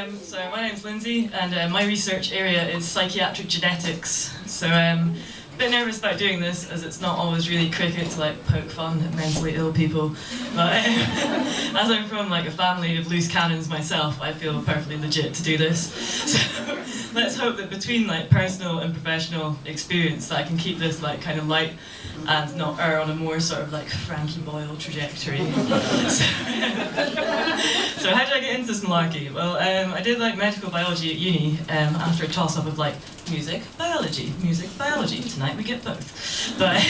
So my name's Lynsey, and my research area is psychiatric genetics. So a bit nervous about doing this, as it's not always really cricket to like poke fun at mentally ill people. But as I'm from like a family of loose cannons myself, I feel perfectly legit to do this. So let's hope that between like personal and professional experience, that I can keep this like kind of light and not err on a more sort of like Frankie Boyle trajectory. So how did I get into this malarkey? Well, I did like medical biology at uni after a toss-up of like music, biology. Tonight we get both. But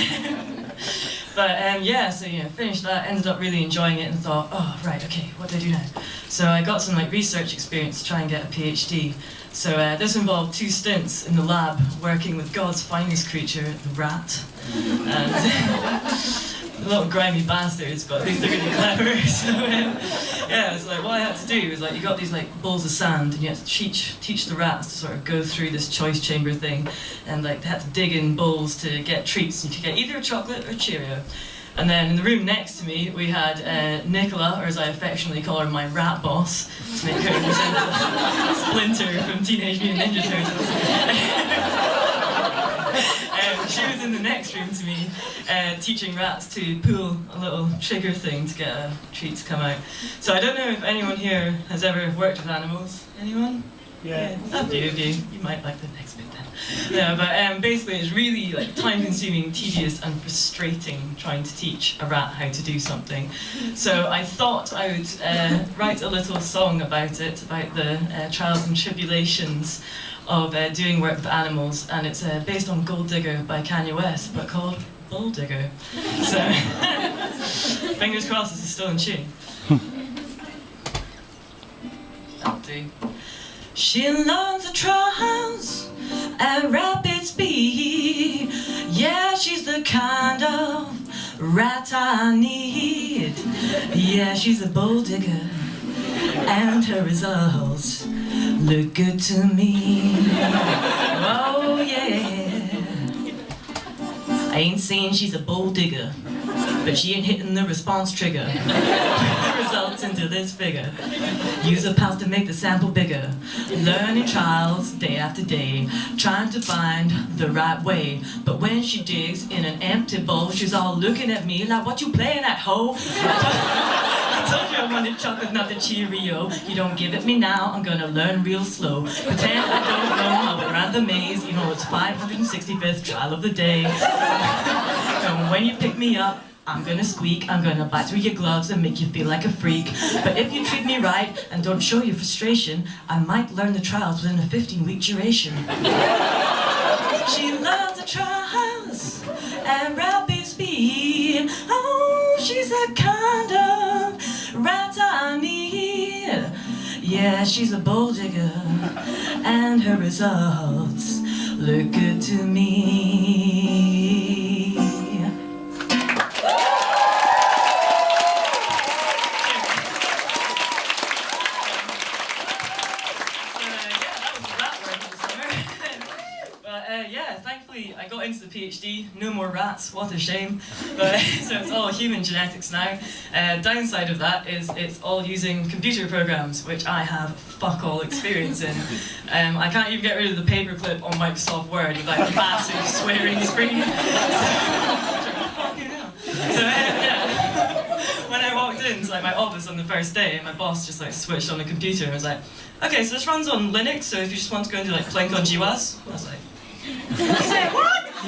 yeah, so finished that, ended up really enjoying it and thought, oh right, okay, what do I do now? So I got some like research experience to try and get a PhD. So this involved 2 stints in the lab working with God's finest creature, the rat. And little grimy bastards, but at least they're really clever. So yeah, it's like what I had to do was like you got these like balls of sand and you had to teach the rats to sort of go through this choice chamber thing, and like they had to dig in bowls to get treats. You could get either a chocolate or a Cheerio. And then in the room next to me, we had Nicola, or as I affectionately call her, my rat boss, to make her resemble Splinter from Teenage Mutant Ninja Turtles. She was in the next room to me, teaching rats to pull a little trigger thing to get a treat to come out. So I don't know if anyone here has ever worked with animals. Anyone? Yeah. A few of you. You might like the next bit then. Yeah, but basically it's really like time-consuming, tedious and frustrating trying to teach a rat how to do something. So I thought I would write a little song about it, about the trials and tribulations of doing work with animals, and it's based on Gold Digger by Kanye West, but called Bull Digger. So fingers crossed this is still in tune. That'll do. She learns the trials at rapid speed. Yeah, she's the kind of rat I need. Yeah, she's a bull digger, and her results look good to me. Oh yeah. I ain't saying she's a bull digger, but she ain't hitting the response trigger. Results into this figure. Use a pals to make the sample bigger. Learning trials day after day, trying to find the right way. But when she digs in an empty bowl, she's all looking at me like, what you playing at, ho? I told you I wanted chocolate, not the Cheerio. You don't give it me now, I'm gonna learn real slow. Pretend I don't know, I'll be around the maze. You know it's 565th trial of the day. And when you pick me up, I'm gonna squeak, I'm gonna bite through your gloves and make you feel like a freak. But if you treat me right and don't show your frustration, I might learn the trials within a 15-week duration. She loves the trials at rapid speed. Oh, she's that kind of rat I need. Yeah, she's a bull digger, and her results look good to me. Yeah, thankfully I got into the PhD, no more rats, what a shame. But so it's all human genetics now. Downside of that is it's all using computer programs, which I have fuck all experience in. I can't even get rid of the paperclip on Microsoft Word with like a massive swearing screen. So yeah, when I walked into like my office on the first day, my boss just like switched on the computer and was like, okay, so this runs on Linux, so if you just want to go into like Plink on GWAS, I was like, what? I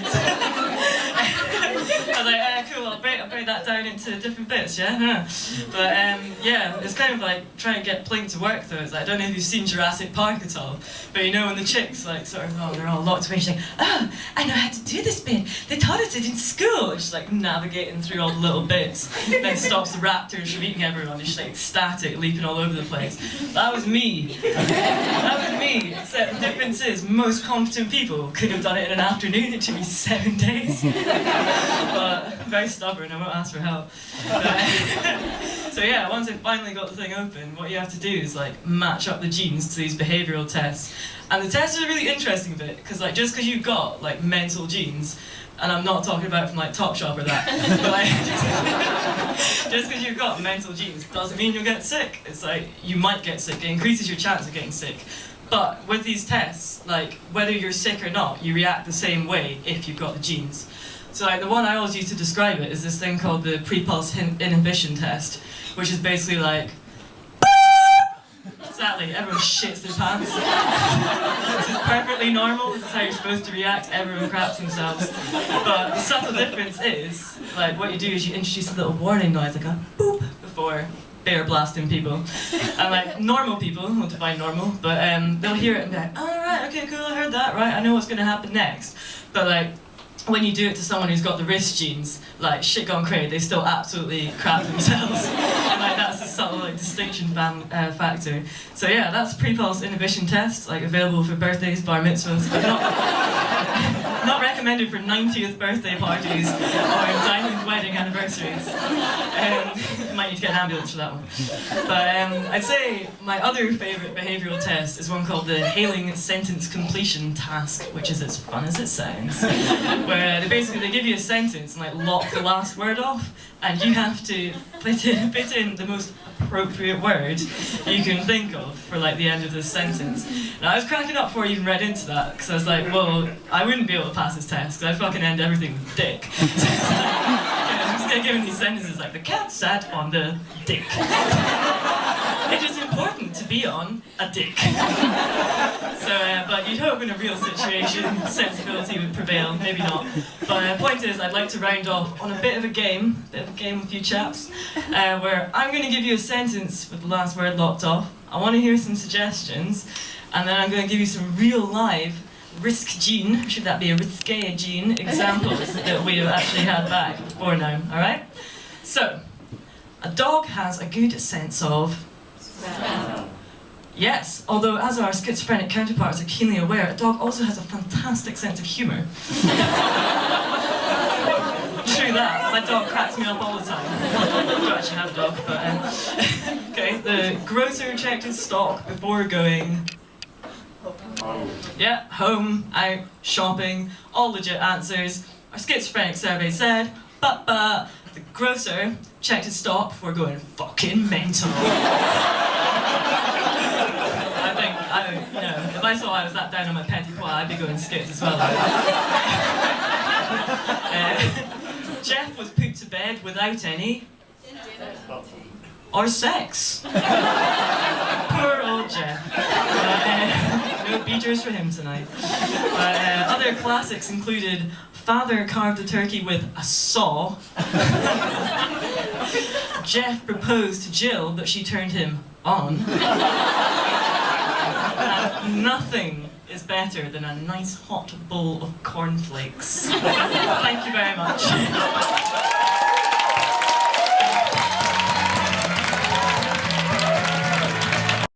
was like, cool, I'll break that down into different bits, yeah? But yeah, it's kind of like trying to get Plink to work though. It's like, I don't know if you've seen Jurassic Park at all, but you know when the chicks like sort of, oh, they're all locked away, she's like, oh, I know how to do this bit. They taught us it in school. And she's like navigating through all the little bits, then stops the raptors from eating everyone, and she's like static, leaping all over the place. That was me. That was me, except the difference is most competent people could have done it in an afternoon. It took me 7 days. But I'm very stubborn, I won't ask for help. So yeah, once I finally got the thing open, what you have to do is like match up the genes to these behavioural tests. And the test is a really interesting bit, because like just because you've got like mental genes And I'm not talking about from like Topshop or that. But like, just because you've got mental genes doesn't mean you'll get sick. It's like, you might get sick. It increases your chance of getting sick. But with these tests, like, whether you're sick or not, you react the same way if you've got the genes. So like, the one I always use to describe it is this thing called the pre-pulse inhibition test, which is basically like, exactly, everyone shits their pants. This is perfectly normal, this is how you're supposed to react, everyone craps themselves. But the subtle difference is, like, what you do is you introduce a little warning noise, like a boop, before bear blasting people. And like, normal people, we'll define normal, but they'll hear it and be like, oh right, okay, cool, I heard that, right, I know what's gonna happen next. But like, when you do it to someone who's got the risk genes, like, shit gone crazy, they still absolutely crap themselves. And like, that's a subtle like distinction factor. So yeah, that's pre-pulse inhibition test, like available for birthdays, bar mitzvahs, but not recommended for 90th birthday parties or diamond wedding anniversaries. Might need to get an ambulance for that one. But I'd say my other favourite behavioural test is one called the Hailing Sentence Completion Task, which is as fun as it sounds. Where they give you a sentence and like lock the last word off, and you have to fit in the most appropriate word you can think of for like the end of this sentence. Now I was cracking up before I even read into that, because I was like, well, I wouldn't be able to pass this test because I'd fucking end everything with dick. I'm just given these sentences like, the cat sat on the dick. It is important to be on a dick. So, but you'd hope in a real situation sensibility would prevail, maybe not. But the point is, I'd like to round off on a bit of a game with you chaps, where I'm going to give you a sentence with the last word locked off. I want to hear some suggestions, and then I'm going to give you some real live risk gene, should that be a risque gene, examples that we have actually had back before now, alright? So, a dog has a good sense of smell. Yes, although as our schizophrenic counterparts are keenly aware, a dog also has a fantastic sense of humour. True that, my dog cracks me up all the time. I don't actually have a dog, but okay, the grocer checked his stock before going home. Yeah, home, out, shopping, all legit answers. Our schizophrenic survey said, but the grocer checked his stock before going fucking mental. You know, if I saw I was that down on my petit pois, I'd be going skids as well. Jeff was put to bed without any or sex. Poor old Jeff. No beaters for him tonight. Other classics included father carved a turkey with a saw. Jeff proposed to Jill, but she turned him on. Nothing is better than a nice hot bowl of cornflakes. Thank you very much.